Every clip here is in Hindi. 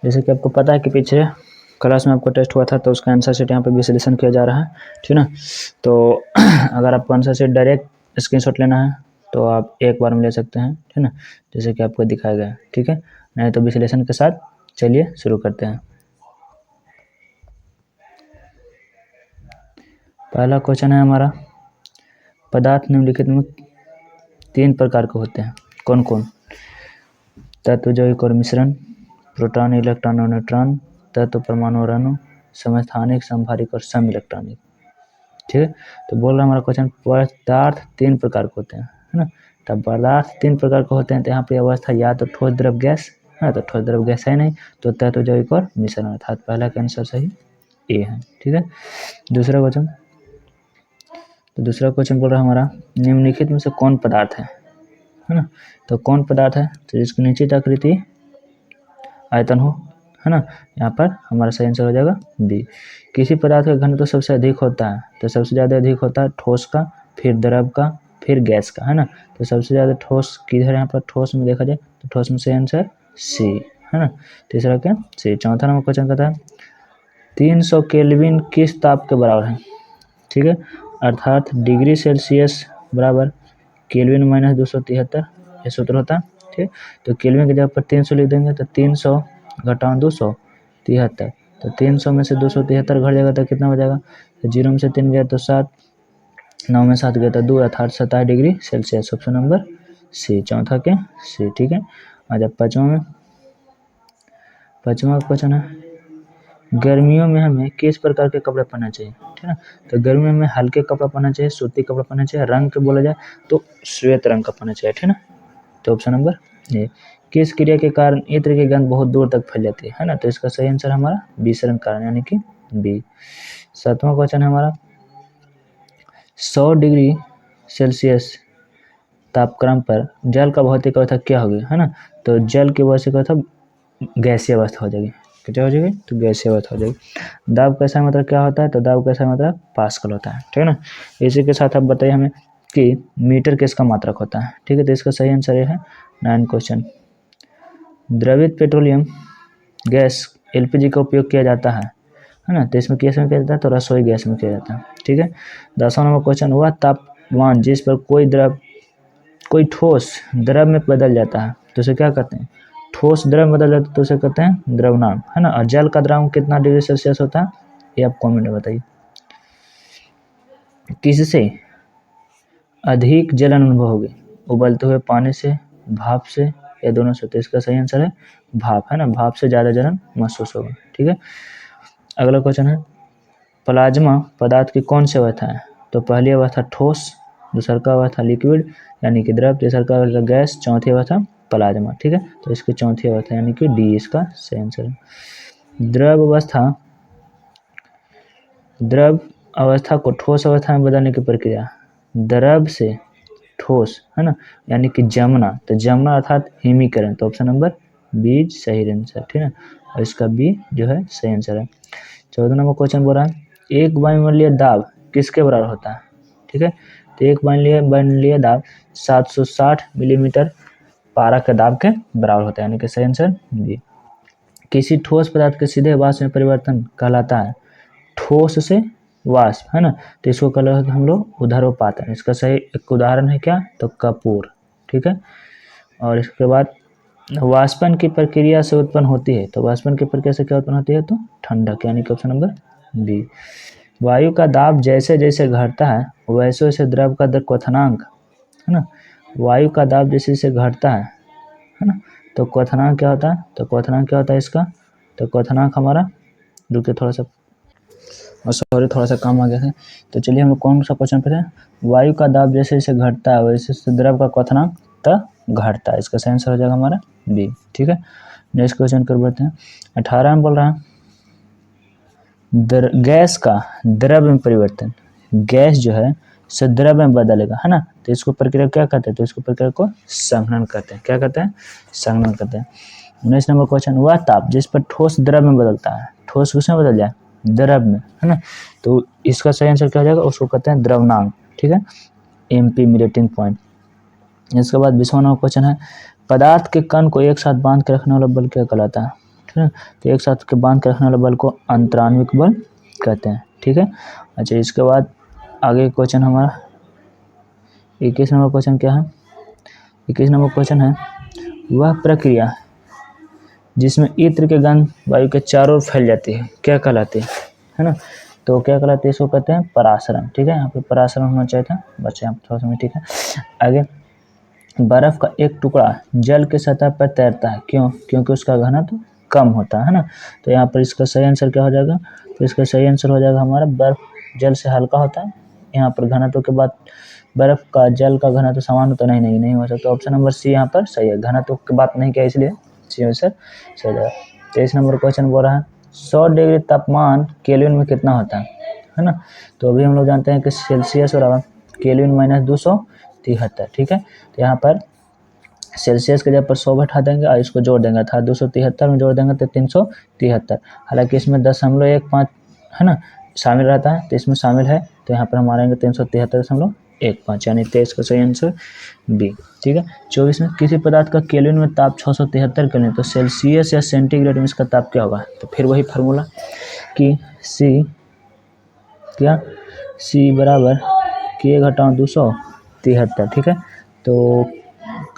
जैसे कि आपको पता है कि पीछे क्लास में आपको टेस्ट हुआ था तो उसका आंसर शीट यहाँ पे विश्लेषण किया जा रहा है, ठीक है ना। तो अगर आपको आंसर शीट डायरेक्ट स्क्रीनशॉट लेना है तो आप एक बार में ले सकते हैं, ठीक है ना, जैसे कि आपको दिखाया गया है, ठीक है। नहीं तो विश्लेषण के साथ चलिए शुरू करते हैं। पहला क्वेश्चन है हमारा, पदार्थ निम्नलिखित में 3 प्रकार के होते हैं, कौन कौन? तत्व, जैविक और मिश्रण, प्रोटॉन, इलेक्ट्रॉन और न्यूट्रॉन, तत्व, परमाणु और अणु, समस्थानिक, समभारिक और सम इलेक्ट्रॉनिक, ठीक है। तो बोल रहा हमारा क्वेश्चन, पदार्थ 3 प्रकार के होते हैं, है ना। तब पदार्थ 3 प्रकार के होते हैं तो यहाँ पे अवस्था या तो ठोस, द्रव, गैस है, तो ठोस, द्रव, गैस है नहीं, तो तत्व, जैविक और मिश्रण, अर्थात पहला का आंसर सही ए है, ठीक है। दूसरा क्वेश्चन, तो दूसरा क्वेश्चन बोल रहा है हमारा, निम्नलिखित में से कौन पदार्थ है ना। तो कौन पदार्थ है, तो जिसकी निश्चित आकृति आयतन हो, है ना, यहाँ पर हमारा सही आंसर हो जाएगा बी। किसी पदार्थ का घनत्व तो सबसे अधिक होता है, तो सबसे ज़्यादा अधिक होता है ठोस का, फिर द्रव का, फिर गैस का, है ना। तो सबसे ज़्यादा ठोस किधर, यहाँ पर ठोस में देखा जाए तो ठोस में सही आंसर सी, है ना। तीसरा क्या, सी। चौथा नंबर क्वेश्चन कहता है 300 केल्विन किस ताप के बराबर है, ठीक है, अर्थात डिग्री सेल्सियस बराबर केल्विन माइनस 273, ये सूत्र होता है, ठीक। तो केल्विन की जगह पर 300 लिख देंगे, तो 300 घटाओ 273, तो 300 में से 273 घट जाएगा तो कितना बचेगा, तो 0 में से 3 गया तो 7, 9 में 7 गया तो 2, अर्थात 27 degree Celsius, option number C, चौथा के सी, ठीक है। आज अब पाँचवा क्वेश्चन है, गर्मियों में हमें किस प्रकार के कपड़े पहनना चाहिए, ठीक है। तो गर्मियों में हल्के कपड़ा पहनना चाहिए, सूती कपड़ा पहनना चाहिए, रंग के बोला जाए तो श्वेत रंग का पहनना चाहिए, ठीक है ना। तो ऑप्शन नंबर ए, किस क्रिया के कारण इत्र की गंध बहुत दूर तक फैल जाती है ना। तो इसका सही आंसर हमारा विसरण कारण, यानी कि बी। 7वां क्वेश्चन है हमारा, 100 डिग्री सेल्सियस तापक्रम पर जल का भौतिक अवस्था क्या होगी, है ना। तो जल की भौतिक अवस्था गैसीय अवस्था हो जाएगी, क्या हो जाएगी, तो गैसीय अवस्था हो जाएगी। दाब का ऐसा मतलब क्या होता है, तो दाब का ऐसा मतलब पास्कल होता है, ठीक है ना। इसी के साथ आप बताइए हमें कि मीटर किसका मात्रक होता है, ठीक है। तो इसका सही आंसर ये है 9 क्वेश्चन। द्रवित पेट्रोलियम गैस एलपीजी का उपयोग किया जाता है ना। तो इसमें किस में किया जाता है, तो रसोई गैस में किया जाता है, ठीक है। 10वां नंबर क्वेश्चन, वह तापमान जिस पर कोई ठोस द्रव में बदल जाता है तो उसे क्या कहते हैं, ठोस द्रव में बदल जाता है तो उसे कहते हैं द्रवनांक, है ना। और जल का द्रव्यमान कितना डिग्री सेल्सियस होता है, ये आप कमेंट में बताइए। किससे अधिक जलन अनुभव होगी, उबलते हुए पानी से, भाप से, या दोनों से। तो इसका सही आंसर है भाप, है ना, भाप से ज़्यादा जलन महसूस होगा, ठीक है। अगला क्वेश्चन है, प्लाज्मा पदार्थ की कौन सी अवस्था है, तो पहली अवस्था ठोस, दूसरा अवस्था लिक्विड यानी कि द्रव, तीसरा अवस्था गैस, चौथी अवस्था प्लाज्मा, ठीक है। तो इसकी चौथी अवस्था यानी कि डी इसका सही आंसर है। द्रव अवस्था को ठोस अवस्था में बदलने की प्रक्रिया, द्रव से ठोस, है ना, यानी कि जमना, तो जमना अर्थात हिमीकरण, तो ऑप्शन नंबर बी सही आंसर, ठीक है। और इसका बी जो है सही आंसर है। 14 नंबर क्वेश्चन बोल रहा है, एक वायुमंडलीय दाब किसके बराबर होता है, ठीक है। तो एक वायुमंडलीय दाब 760 मिलीमीटर पारा के दाब के बराबर होता है, यानी कि सही आंसर बी। किसी ठोस पदार्थ के सीधे वाष्प में परिवर्तन कहलाता है ठोस से वाष्प, है ना। तो इसको कहलाता है हम लोग ऊर्ध्वपात, इसका सही एक उदाहरण है क्या, तो कपूर, ठीक है। और इसके बाद वाष्पन की प्रक्रिया से उत्पन्न होती है, तो वाष्पन की प्रक्रिया से क्या उत्पन्न होती है, तो ठंडक, यानी कि ऑप्शन नंबर बी। वायु का दाब जैसे जैसे घटता है वैसे वैसे द्रव का क्वथनांक, है ना, वायु का दाब जैसे जैसे घटता है ना, तो क्वथनांक क्या होता है, तो क्वथनांक क्या होता है इसका, तो क्वथनांक हमारा, रुके थोड़ा सा, और सॉरी थोड़ा सा काम आ गया था। तो चलिए हम लोग कौन सा क्वेश्चन पे थे, वायु का दाब जैसे जैसे घटता है वैसे वैसे द्रव का क्वथनांक घटता है, इसका सही आंसर हो जाएगा हमारा बी, ठीक है। नेक्स्ट क्वेश्चन कर बढ़ते हैं। 18 में बोल रहा है गैस का द्रव में परिवर्तन, गैस जो है से द्रव में बदलेगा, है ना। तो इसको प्रक्रिया क्या कहते हैं, तो इसको प्रक्रिया को संघनन कहते हैं, क्या कहते हैं, संघनन कहते हैं। 19 नंबर क्वेश्चन, वह ताप जिस पर ठोस द्रव में बदलता है, ठोस किसमें बदल जाए, द्रव में, है ना। तो इसका सही आंसर क्या हो जाएगा, उसको कहते हैं द्रवनांक, ठीक है, एमपी मेल्टिंग पॉइंट। इसके बाद 20वां नंबर क्वेश्चन है, पदार्थ के कण को एक साथ बांध के रखने वाला बल क्या कहलाता है, ठीक है। तो एक साथ के बांध के रखने वाले बल को अंतरान्विक बल कहते हैं, ठीक है। अच्छा, इसके बाद आगे क्वेश्चन हमारा 21 नंबर क्वेश्चन क्या है? 21 नंबर क्वेश्चन है, वह प्रक्रिया जिसमें इत्र के गंध वायु के चारों ओर फैल जाती है क्या कहलाती है ना? तो क्या कहलाती है? इसको कहते हैं परासरण, ठीक है। यहाँ पे परासरण होना चाहिए था बच्चे, यहाँ थोड़ा सा, ठीक है। आगे, बर्फ का एक टुकड़ा जल के सतह पर तैरता है, क्यों? क्योंकि उसका घनत्व कम होता है ना। तो यहाँ पर इसका सही आंसर क्या हो जाएगा? तो इसका सही आंसर हो जाएगा हमारा, बर्फ जल से हल्का होता है। यहाँ पर घनत्व के बाद बर्फ का जल का घनत्व समान होता नहीं हो सकता। ऑप्शन नंबर सी यहाँ पर सही है, घनत्व की बात नहीं किया इसलिए सी आंसर सही है। 23 नंबर क्वेश्चन बोल रहा है 100 डिग्री तापमान केल्विन में कितना होता है ना। तो अभी हम लोग जानते हैं कि सेल्सियस और केल्विन माइनस 273, ठीक है। तो यहाँ पर सेल्सियस के जगह पर 100 बैठा देंगे और इसको जोड़ देंगे, था 273 में जोड़ देंगे तो 373। हालांकि इसमें 0.15 है ना शामिल रहता है, तो इसमें शामिल है, तो यहाँ पर हम मारेंगे 373.15, यानी 23 का सही आंसर बी, ठीक है। 24 में किसी पदार्थ का केल्विन में ताप 673 केल्विन, तो सेल्सियस या सेंटीग्रेड में इसका ताप क्या होगा? तो फिर वही फार्मूला कि सी बराबर के घटाओ 273, ठीक है। तो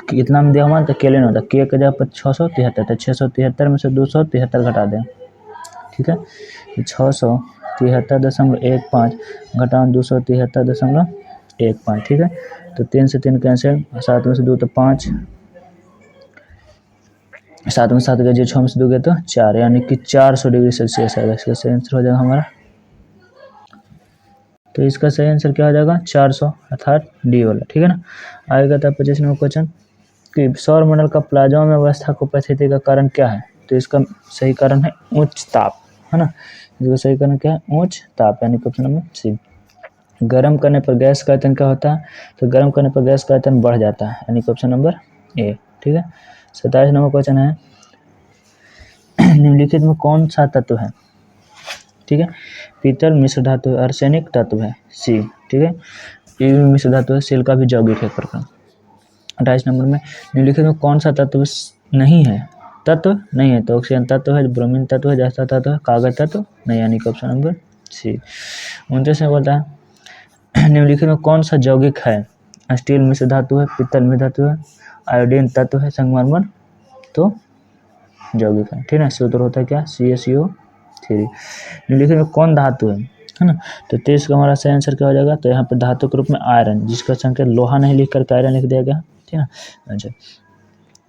कितना में दिया हुआ तो केल्विन होता है, के जगह पर 673, तो 673 में से 273 घटा दें, ठीक है। 673.15 घटाओ 273.15, ठीक है। तो 3 से 3 कैंसिल, 7 में से 2 तो 5, 7 में 7 गए, 6 में से 2 गए तो 4, यानी कि 400 डिग्री सेल्सियस आएगा। इसका सही आंसर हो जाएगा हमारा, तो इसका सही आंसर क्या हो जाएगा? 400, अर्थात डी वाला, ठीक है ना। आएगा था 25 नंबर क्वेश्चन कि सौरमंडल का प्लाज्मा में अवस्था को उपस्थिति का कारण क्या है? तो इसका सही कारण है उच्च ताप, है ना। इसका सही कारण क्या है? उच्च ताप, यानी ऑप्शन नंबर सी। गर्म करने पर गैस का आयतन क्या होता है? तो गर्म करने पर गैस का आयतन बढ़ जाता है, यानी ऑप्शन नंबर ए, ठीक है। 27 नंबर क्वेश्चन है, निम्नलिखित में कौन सा तत्व है? ठीक है, पीतल मिश्र धातु है, आर्सेनिक तत्व है सी, ठीक है। ये भी मिश्र धातु है, सिलिका भी यौगिक है प्रकार। 28 नंबर में निम्नलिखित में कौन सा तत्व नहीं है? तत्व नहीं है, तो ऑक्सीजन तत्व है, ब्रोमीन तत्व है, जस्ता तत्व है, कागज तत्व नहीं, यानी कि ऑप्शन नंबर सी। 29 में बोलता है निम्नलिखित में कौन सा यौगिक है? स्टील मिश्र धातु है, पीतल मिश्र धातु है, आयोडीन तत्व है, संगमरमर तो यौगिक है, ठीक है। सूत्र होता है क्या? CaCO3। निम्नलिखित में कौन धातु है ना। तो 23 का हमारा सही आंसर क्या हो जाएगा? तो यहाँ पर धातु के रूप में आयरन, जिसका संकेत लोहा नहीं लिख करके आयरन लिख दिया गया, ठीक है। अच्छा,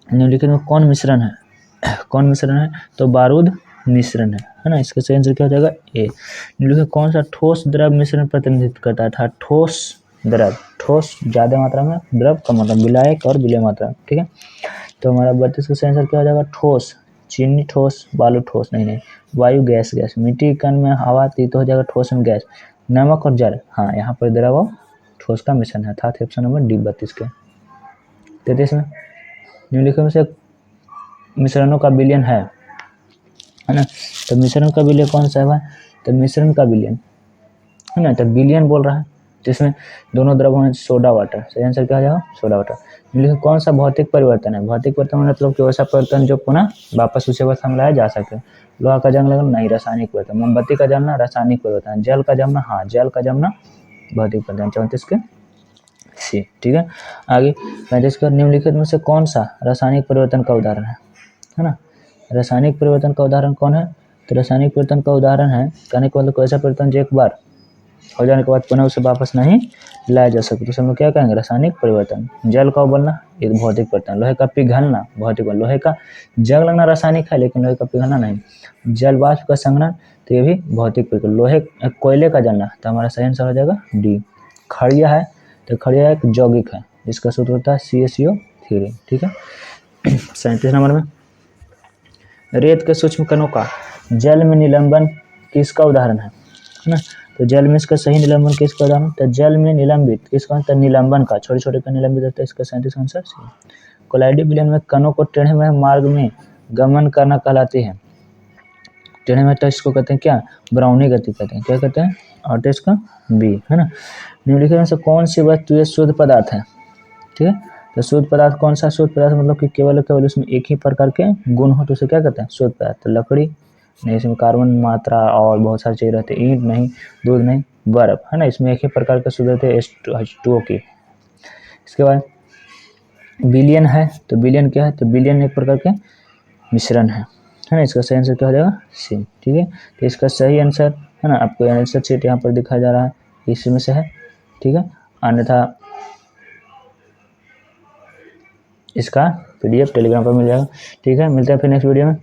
निम्नलिखित में कौन मिश्रण है? कौन मिश्रण है? तो बारूद मिश्रण है ना। इसका सही आंसर क्या हो जाएगा? ए। निम्नलिखित कौन सा ठोस द्रव मिश्रण प्रतिनिधित्व करता था? ठोस द्रव, ठोस ज्यादा मात्रा में, द्रव कम मात्रा में, विलायक और विलय मात्रा, ठीक है। तो हमारा 32 का सही आंसर क्या हो जाएगा? ठोस, चीनी ठोस, बालू ठोस नहीं, वायु गैस, मिट्टी कण में हवा तीत हो जाएगा, ठोस में गैस, नमक और जल, हाँ यहाँ पर द्रव और ठोस का मिश्रण है, था ऑप्शन नंबर डी 32 के। 33 में निम्नलिखित में से मिश्रणों का विलयन है ना। तो मिश्रण का विलयन कौन सा है? तो मिश्रण का विलयन है ना, तो विलयन बोल रहा है, जिसमें दोनों द्रव होने, सोडा वाटर, सही आंसर क्या आ जाएगा? Soda water. लेकिन कौन सा भौतिक परिवर्तन है? भौतिक परिवर्तन मतलब कि वैसा परिवर्तन जो पुनः वापस उसी अवस्था में लाया जा सके। लोहा का जंग लगना नहीं, रासायनिक परिवर्तन। मोमबत्ती का जलना, रासायनिक परिवर्तन। जल का जमना, हाँ जल का जमना भौतिक परिवर्तन। 34 के सी, ठीक है। आगे 35 का निम्नलिखित में से कौन सा रासायनिक परिवर्तन का उदाहरण है ना। रासायनिक परिवर्तन का उदाहरण कौन है? तो रासायनिक परिवर्तन का उदाहरण है, कहने का मतलब ऐसा परिवर्तन जो एक बार हो जाने के बाद पुनः उसे वापस नहीं लाया जा सकता, तो हम लोग क्या कहेंगे? रासायनिक परिवर्तन। जल का उबलना एक भौतिक परिवर्तन। लोहे का पिघलना भौतिक परिवर्तन। लोहे का जंग लगना रासायनिक है, लेकिन लोहे का पिघलना नहीं। जल वाष्प का संघनन तो ये भी भौतिक परिवर्तन। लोहे कोयले का जलना, तो हमारा सही आंसर हो जाएगा डी। खड़िया है, तो खड़िया एक यौगिक है जिसका सूत्र होता है CaCO3, ठीक है। 37 नंबर में रेत के सूक्ष्म कणों का जल में निलंबन किसका उदाहरण है ना। तो जल में इसका सही निलंबन किसका उदाहरण? तो जल में निलंबित किसका? तो निलंबन का, छोटे छोटे का निलंबित होता है, इसका 37 आंसर सही। कोलाइडी विलयन में कणों को टेढ़े हुए मार्ग में गमन करना कहलाती है। टेढ़े में इसको कहते हैं क्या? ब्राउनी गति कहते हैं, क्या कहते हैं? और इसका बी, है ना। निम्नलिखित में से कौन सी वस्तु शुद्ध पदार्थ है? ठीक है, तो शुद्ध पदार्थ कौन सा? शुद्ध पदार्थ मतलब कि केवल उसमें एक ही प्रकार के गुण हो तो उसे क्या कहते हैं? शुद्ध पदार्थ। तो लकड़ी नहीं, इसमें कार्बन मात्रा और बहुत सारी चीज़ रहती है। ईंट नहीं, दूध नहीं, बर्फ, है ना, इसमें एक ही प्रकार के शुद्ध रहते हैं H2O की। इसके बाद बिलियन है, तो बिलियन क्या है? तो बिलियन एक प्रकार के मिश्रण है ना। इसका सही आंसर क्या हो जाएगा? सी। ठीक है, तो इसका सही आंसर है ना, आपको आंसर शीट यहाँ पर दिखाया जा रहा है, इसमें से है। ठीक है, अन्यथा इसका PDF टेलीग्राम पर मिल जाएगा। ठीक है, मिलते हैं फिर नेक्स्ट वीडियो में।